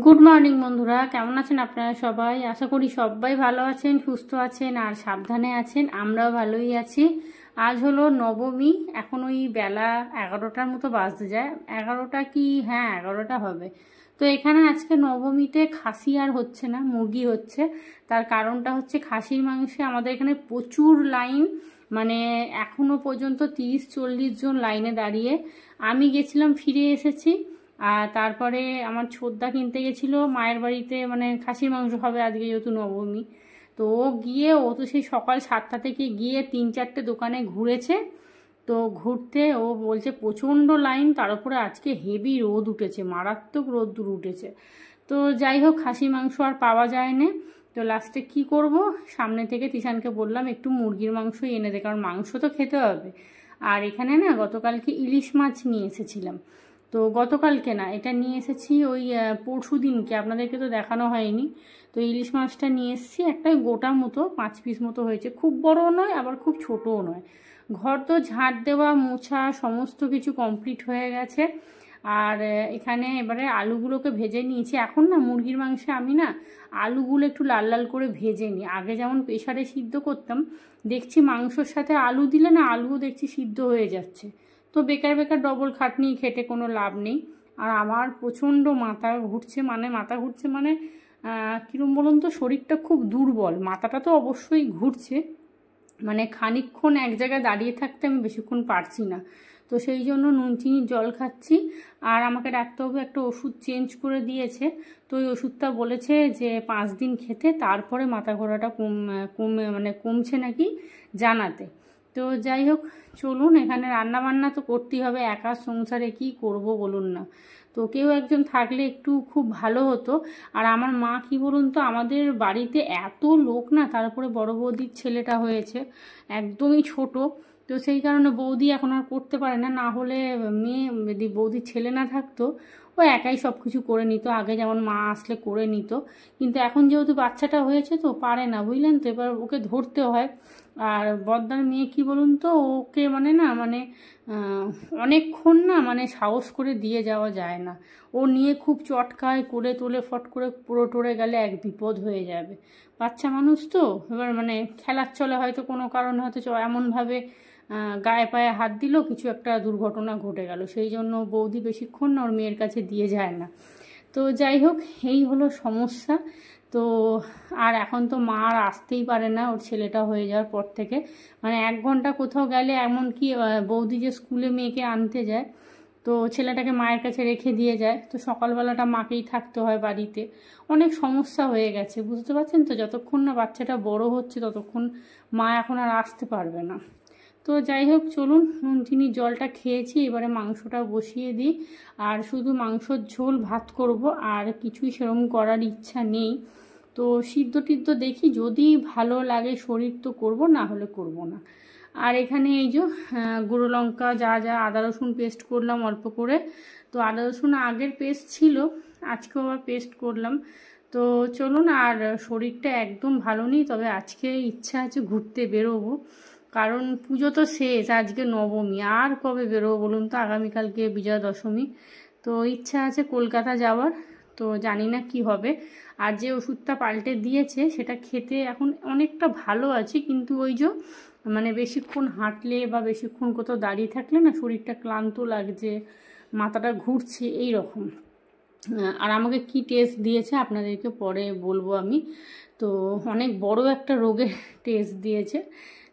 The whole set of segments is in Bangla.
গুড মর্নিং বন্ধুরা, কেমন আছেন আপনারা সবাই? আশা করি সবাই ভালো আছেন, সুস্থ আছেন আর সাবধানে আছেন। আমরাও ভালোই আছি। আজ হলো নবমী। এখন ওই বেলা 11টার মতো বাজতে যায়। 11টা কি, হ্যাঁ 11টা হবে। তো এখানে আজকে নবমীতে খাসি আর হচ্ছে না, মুরগি হচ্ছে। তার কারণটা হচ্ছে খাসির মাংসে আমাদের এখানে প্রচুর লাইন, মানে এখনো পর্যন্ত 30-40 জন লাইনে দাঁড়িয়ে। আমি গেছিলাম, ফিরে এসেছি। আর তারপরে আমার ছোদ্দা কিনতে গেছিলো মায়ের বাড়িতে, মানে খাসির মাংস হবে আজকে যেহেতু নবমী। তো ও তো সেই সকাল 7টা থেকে গিয়ে 3-4টে দোকানে ঘুরেছে। তো ঘুরতে ও বলছে প্রচণ্ড লাইন, তার উপরে আজকে হেভি রোদ উঠেছে, মারাত্মক রোদ্দুর উঠেছে। তো যাই হোক, খাসি মাংস আর পাওয়া যায় না। তো লাস্টে কি করব, সামনে থেকে তিশানকে বললাম একটু মুরগির মাংসই এনে দে, কারণ মাংস তো খেতে হবে। আর এখানে না গতকালকে ইলিশ মাছ নিয়ে এসেছিলাম। তো গতকালকে না, এটা নিয়ে এসেছি ওই পরশু দিনকে, আপনাদেরকে তো দেখানো হয়নি। তো ইলিশ মাছটা নিয়ে এসেছি, একটা গোটা মতো 5 পিস মতো হয়েছে। খুব বড়ও নয় আবার খুব ছোটও নয়। ঘর তো ঝাঁট দেওয়া মোছা সমস্ত কিছু কমপ্লিট হয়ে গেছে। আর এখানে এবারে আলুগুলোকে ভেজে নিয়েছি। এখন না মুরগির মাংসে আমি না আলুগুলো একটু লাল লাল করে ভেজে নিই। আগে যেমন প্রেসারে সিদ্ধ করতাম, দেখছি মাংসর সাথে আলু দিলে না আলুও দেখছি সিদ্ধ হয়ে যাচ্ছে। তো বেকার বেকার ডবল খাটনি খেটে কোনো লাভ নেই। আর আমার প্রচণ্ড মাথা ঘুরছে, মানে কীরকম বলুন তো, শরীরটা খুব দুর্বল। মাথাটা তো অবশ্যই ঘুরছে, মানে খানিকক্ষণ এক জায়গায় দাঁড়িয়ে থাকতে আমি বেশিক্ষণ পারছি না। তো সেই জন্য নুন চিনির জল খাচ্ছি। আর আমাকে ডাক্তারবাবু একটা ওষুধ চেঞ্জ করে দিয়েছে। তো ওই ওষুধটা বলেছে যে 5 দিন খেতে, তারপরে মাথা ঘোরাটা কমছে নাকি জানাতে। তো যাই হোক, চলুন। এখানে রান্না বান্না তো করতেই হবে, একা সংসারে কি করব বলুন না। তো কেউ একজন থাকলে একটু খুব ভালো হতো। আর আমার মা কি বলুন তো, আমাদের বাড়িতে এত লোক না, তারপরে বড় বৌদির ছেলেটা হয়েছে, একদমই ছোট। তো সেই কারণে বৌদি এখন আর করতে পারে না। না হলে মেয়ে, যদি বৌদির ছেলে না থাকতো, ও একাই সব কিছু করে নিত। আগে যেমন মা আসলে করে নিত, কিন্তু এখন যেহেতু বাচ্চাটা হয়েছে তো পারে না, বুঝলেন তো। এবার ওকে ধরতে হয়। আর বড়দার মেয়ে কি বলুন তো, ওকে অনেকক্ষণ না, সাহস করে দিয়ে যাওয়া যায় না। ও নিয়ে খুব চটকায়, করে তোলে, ফট করে পুরো টরে গেলে এক বিপদ হয়ে যাবে। বাচ্চা মানুষ তো, এবার খেলার চলে হয়তো কোনো কারণে হয়তো এমনভাবে গায়ে পায়ে হাত দিল, কিছু একটা দুর্ঘটনা ঘটে গেল। সেই জন্য বৌদি বেশিক্ষণ না ওর মেয়ের কাছে দিয়ে যায় না। তো যাই হোক, এই হলো সমস্যা। তো আর এখন তো মা আর আসতেই পারে না ওর ছেলেটা হয়ে যাওয়ার পর থেকে। 1 ঘন্টা কোথাও গেলে, এমনকি বৌদি যে স্কুলে মেয়েকে আনতে যায়, তো ছেলেটাকে মায়ের কাছে রেখে দিয়ে যায়। তো সকালবেলাটা মাকেই থাকতে হয় বাড়িতে। অনেক সমস্যা হয়ে গেছে, বুঝতে পারছেন তো। যতক্ষণ না বাচ্চাটা বড় হচ্ছে ততক্ষণ মা এখন আর আসতে পারবে না। তো যাই হোক, চলুন। নুন চিনির জলটা খেয়েছি, এবারে মাংসটা বসিয়ে দিই। আর শুধু মাংসর ঝোল ভাত করব, আর কিছুই সেরকম করার ইচ্ছা নেই। তো সিদ্ধ টিদ্ধ দেখি, যদি ভালো লাগে শরীর তো করব, না হলে করব না। আর এখানে এই যে গুঁড়ো লঙ্কা, যা যা আদা রসুন পেস্ট করলাম অল্প করে। তো আদা রসুন আগের পেস্ট ছিল, আজকেও আবার পেস্ট করলাম। তো চলুন। আর শরীরটা একদম ভালো নেই, তবে আজকে ইচ্ছা আছে ঘুরতে বেরোবো। কারণ পুজো তো শেষ, আজকে নবমী, আর কবে বেরোবো বলুন তো। আগামীকালকে বিজয়া দশমী। তো ইচ্ছা আছে কলকাতা যাওয়ার। তো জানি না কি হবে। আর যে ওষুধটা পাল্টে দিয়েছে সেটা খেতে এখন অনেকটা ভালো আছে, কিন্তু ওই যে বেশিক্ষণ হাঁটলে বা বেশিক্ষণ কোথাও দাঁড়িয়ে থাকলে না শরীরটা ক্লান্ত লাগছে, মাথাটা ঘুরছে এই রকম। আর আমাকে কি টেস্ট দিয়েছে আপনাদেরকে পরে বলবো আমি। তো অনেক বড় একটা রোগের টেস্ট দিয়েছে।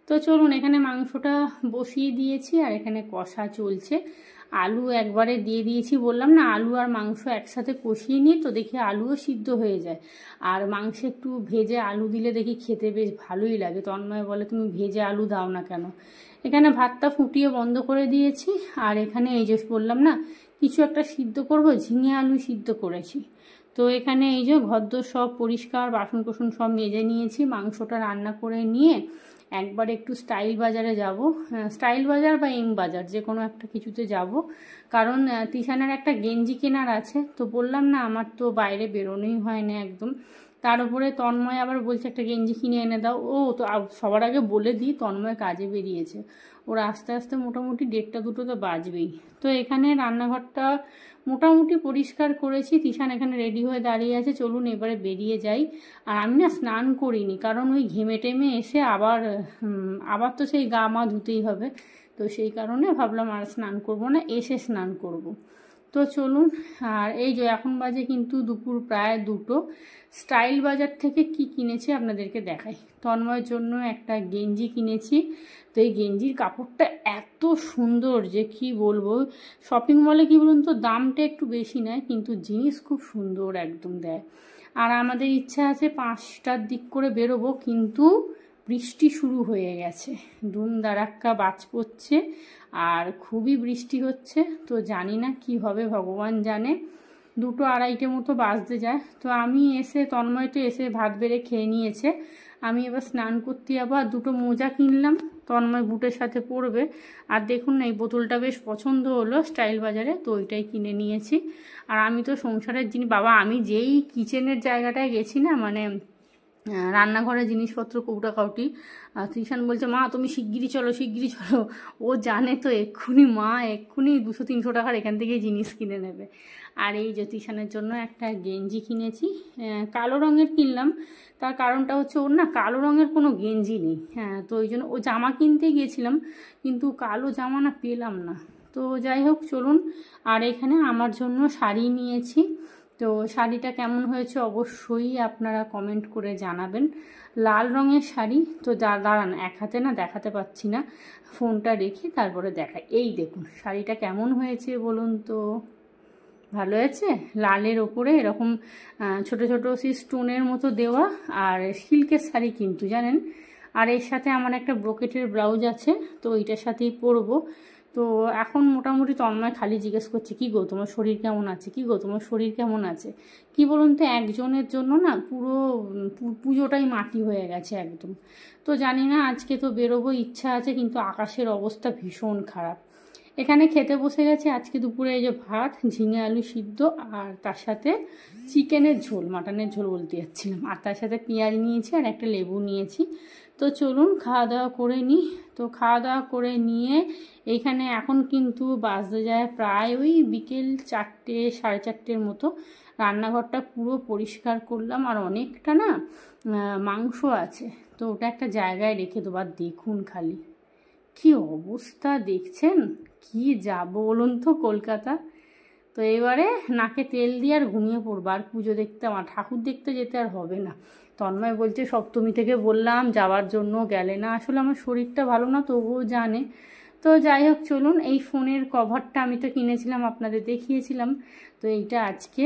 তো চলুন, এখানে মাংসটা বসিয়ে দিয়েছি আর এখানে কষা চলছে। আলু একবারে দিয়ে দিয়েছি, বললাম না আলু আর মাংস একসাথে কষিয়ে নিই, তো দেখি আলুও সিদ্ধ হয়ে যায়। আর মাংসে একটু ভেজে আলু দিলে দেখি খেতে বেশ ভালোই লাগে। তন্ময় বলে তুমি ভেজে আলু দাও না কেন। এখানে ভাতটা ফুটিয়ে বন্ধ করে দিয়েছি। আর এখানে এই যে বললাম না কিছু একটা সিদ্ধ করব, ঝিঙে আলু সিদ্ধ করেছি। তো এখানে এই যে ঘরদোর সব পরিষ্কার, বাসন কোসন সব মেজে নিয়েছি। মাংসটা রান্না করে নিয়ে একবার একটু স্টাইল বাজারে যাব, স্টাইল বাজার বা এম বাজার, যে কোনো একটা কিছুতে যাব। কারণ তিশানের একটা গেঞ্জি কেনার আছে। তো বললাম না আমার তো বাইরে বেরোনোই হয় না একদম। তার উপরে তন্ময় আবার বলছে একটা গেঞ্জি কিনে এনে দাও। ও তো সবার আগে বলে দিই, তন্ময় কাজে বেরিয়েছে, ওরা আস্তে আস্তে মোটামুটি 1:30-2টো তো বাজবেই। তো এখানে রান্নাঘরটা মোটামুটি পরিষ্কার করেছি। তিশান এখানে রেডি হয়ে দাঁড়িয়ে আছে, চলুন এবারে বেরিয়ে যাই। আর আমি না স্নান করিনি, কারণ ওই ঘেমে টেমে এসে আবার তো সেই গা মা ধুতেই হবে, তো সেই কারণে ভাবলাম আর স্নান করব না, এসে স্নান করব। তো চলুন। আর এই যে এখন বাজে কিন্তু দুপুর প্রায় 2টো। স্টাইল বাজার থেকে কি কিনেছি আপনাদেরকে দেখাই। তন্ময়ের জন্য একটা গেঞ্জি কিনেছি। তো এই গেঞ্জির কাপড়টা এত সুন্দর যে কি বলবো। শপিং মলে কি বলুন তো, দামটা একটু বেশি নেয়, কিন্তু জিনিস খুব সুন্দর একদম দেয়। আর আমাদের ইচ্ছা আছে 5টার দিক করে বেরোবো, কিন্তু বৃষ্টি শুরু হয়ে গেছে, দুম দারাক্কা বাজ পড়ছে আর খুবই বৃষ্টি হচ্ছে। তো জানি না কি হবে, ভগবান জানে। 2টো 2:30টে মতো বাজতে যায়। তো আমি এসে, তন্ময় তো এসে ভাত বেড়ে খেয়ে নিয়েছে, আমি এবার স্নান করতে যাবো। আর 2টো মোজা কিনলাম, তন্ময় বুটের সাথে পরবে। আর দেখুন না, এই বোতলটা বেশ পছন্দ হলো স্টাইল বাজারে, তো ওইটাই কিনে নিয়েছি। আর আমি তো সংসারের জিনিস, বাবা আমি যেই কিচেনের জায়গাটায় গেছি না, মানে রান্নাঘরের জিনিসপত্র কৌটাকাউটি, তিশান বলছে মা তুমি শিগগিরই চলো শিগগিরই চলো। ও জানে তো এক্ষুনি মা এক্ষুনি 200-300 টাকার এখান থেকে জিনিস কিনে নেবে। আর এই যে তিশানের জন্য একটা গেঞ্জি কিনেছি, কালো রঙের কিনলাম। তার কারণটা হচ্ছে ওর না কালো রঙের কোনো গেঞ্জি নেই। হ্যাঁ, তো ওই জন্য ও জামা কিনতে গিয়েছিলাম, কিন্তু কালো জামা না পেলাম না। তো যাই হোক চলুন। আর এখানে আমার জন্য শাড়ি নিয়েছি। তো শাড়িটা কেমন হয়েছে অবশ্যই আপনারা কমেন্ট করে জানাবেন। লাল রঙের শাড়ি। তো দাঁড়ান, এক হাতে না দেখাতে পাচ্ছি না, ফোনটা রেখে তারপরে দেখাই। এই দেখুন শাড়িটা কেমন হয়েছে বলুন তো। ভালো হয়েছে। লালের ওপরে এরকম ছোট ছোট সেই স্টোনের মতো দেওয়া, আর সিল্কের শাড়ি কিন্তু জানেন। আর এর সাথে আমার একটা ব্রোকেটের ব্লাউজ আছে, তো ওইটার সাথেই পরবো। তো এখন মোটামুটি তন্ময় খালি জিজ্ঞেস করছে কি গো তোমার শরীর কেমন আছে, কি গো তোমার শরীর কেমন আছে। কি বলুন তো, একজনের জন্য না পুরো পুজোটাই মাটি হয়ে গেছে একদম। তো জানি না, আজকে তো বেরোবো, ইচ্ছা আছে, কিন্তু আকাশের অবস্থা ভীষণ খারাপ। এখানে খেতে বসে গেছে আজকে দুপুরে এই যে ভাত, ঝিঙে আলু সিদ্ধ, আর তার সাথে চিকেনের ঝোল, মাটনের ঝোল বলতে যাচ্ছিলাম, আর তার সাথে পেঁয়াজ নিয়েছি আর একটা লেবু নিয়েছি। তো চলুন খাওয়া দাওয়া করে নিই। তো খাওয়া দাওয়া করে নিয়ে এইখানে এখন কিন্তু বাজতে যায় প্রায় ওই বিকেল 4টে 4:30-এর মতো। রান্নাঘরটা পুরো পরিষ্কার করলাম, আর অনেকটা না মাংস আছে, তো ওটা একটা জায়গায় রেখে দেবো। আর দেখুন খালি কি অবস্থা দেখছেন, কি যাব বলুন তো কলকাতা। তো এবারে নাকে তেল দিয়ে আর ঘুমিয়ে পড়বো। আর পুজো দেখতে, আমার ঠাকুর দেখতে যেতে আর হবে না। তন্ময় বলছে সপ্তমী থেকে বললাম যাওয়ার জন্য, গেলে না। আসলে আমার শরীরটা ভালো না, তবুও জানে। তো যাই হোক চলুন। এই ফোনের কভারটা আমি তো কিনেছিলাম, আপনাদের দেখিয়েছিলাম, তো এইটা আজকে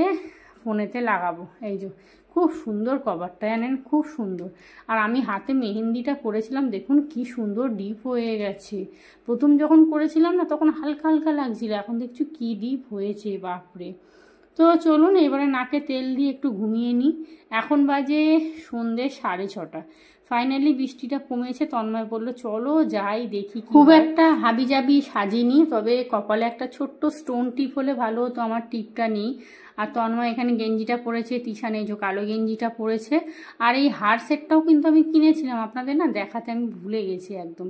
ফোনেতে লাগাবো। এই যে খুব সুন্দর কভারটা জানেন, খুব সুন্দর। আর আমি হাতে মেহেন্দিটা করেছিলাম, দেখুন কি সুন্দর ডিপ হয়ে গেছে। প্রথম যখন করেছিলাম না তখন হালকা হালকা লাগছিল, এখন দেখছি কি ডিপ হয়েছে, বাপরে। তো চলুন এবারে নাকে তেল দিয়ে একটু ঘুমিয়ে নিই। এখন বাজে সন্ধ্যে 6:30। ফাইনালি বৃষ্টিটা কমেছে, তন্ময় বলল চলো যাই দেখি। খুব একটা হাবিজাবি সাজিনি, তবে কপালে একটা ছোট্ট স্টোন টিপ হলে ভালো হতো, আমার টিপটা নেই। আর তন্ময় এখানে গেঞ্জিটা পরেছে, তিশান এই যে কালো গেঞ্জিটা পরেছে। আর এই হার সেটটাও কিন্তু আমি কিনেছিলাম, আপনাদের না দেখাতে আমি ভুলে গেছি একদম।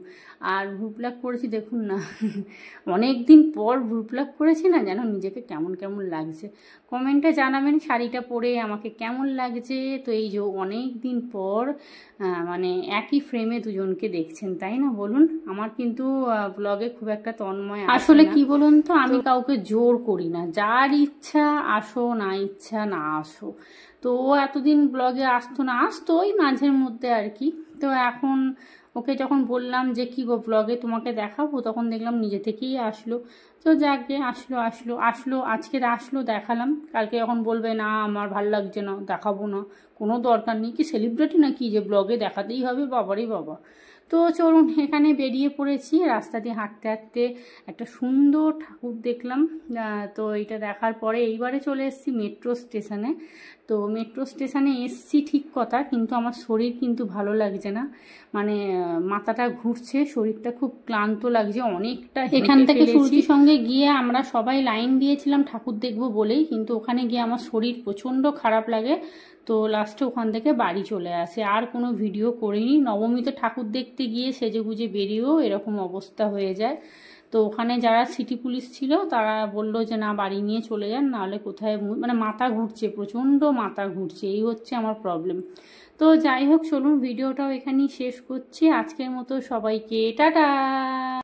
আর ভ্রু প্লাক করেছি, দেখুন না অনেক দিন পর ভ্রু প্লাক করেছি না, যেন নিজেকে কেমন কেমন লাগছে। কমেন্টে জানাবেন শাড়িটা পরে আমাকে কেমন লাগছে। তো এই যে অনেক দিন পর মানে একই ফ্রেমে দুজনকে দেখছেন, তাই না বলুন। আমার কিন্তু ব্লগে খুব একটা তন্ময় আসলে কি বলুন তো, আমি কাউকে জোর করি না, যার ইচ্ছা আসো, না ইচ্ছা না আসো। তো ও এতদিন ব্লগে আসতো না, আসতো ওই মাঝের মধ্যে আর কি। তো এখন ওকে যখন বললাম যে কি গো ব্লগে তোমাকে দেখাবো, তখন দেখলাম নিজে থেকেই আসলো। তো যাকে আসলো আসলো আসলো, আজকের আসলো দেখালাম। কালকে যখন বলবে না আমার ভাল লাগছে না দেখাবো না, কোনো দরকার নেই, কি সেলিব্রিটি নাকি যে ব্লগে দেখাতেই হবে, বাবারই বাবা। তো চলুন এখানে বেরিয়ে পড়েছি। রাস্তা দিয়ে হাঁটতে হাঁটতে একটা সুন্দর ঠাকুর দেখলাম। তো এইটা দেখার পরে এইবারে চলে এসেছি মেট্রো স্টেশনে। তো মেট্রো স্টেশনে এসছি ঠিক কথা, কিন্তু আমার শরীর কিন্তু ভালো লাগছে না, মানে মাথাটা ঘুরছে, শরীরটা খুব ক্লান্ত লাগছে অনেকটা। এখান থেকে সুরজির সঙ্গে গিয়ে আমরা সবাই লাইন দিয়েছিলাম ঠাকুর দেখবো বলেই, কিন্তু ওখানে গিয়ে আমার শরীর প্রচণ্ড খারাপ লাগে। তো লাস্টে ওখান থেকে বাড়ি চলে আসে, আর কোনো ভিডিও করিনি। নবমীতে ঠাকুর দেখতে গিয়ে সেজেগুজে বেরিয়েও এরকম অবস্থা হয়ে যায়। তো ওখানে যারা সিটি পুলিশ ছিল তারা বলল যে না বাড়ি নিয়ে চলে যান, নাহলে কোথায় মানে মাথা ঘুরছে, প্রচণ্ড মাথা ঘুরছে, এই হচ্ছে আমার প্রবলেম। তো যাই হোক, চলুন ভিডিওটাও এখানেই শেষ করছি। আজকের মতো সবাইকে টাটা।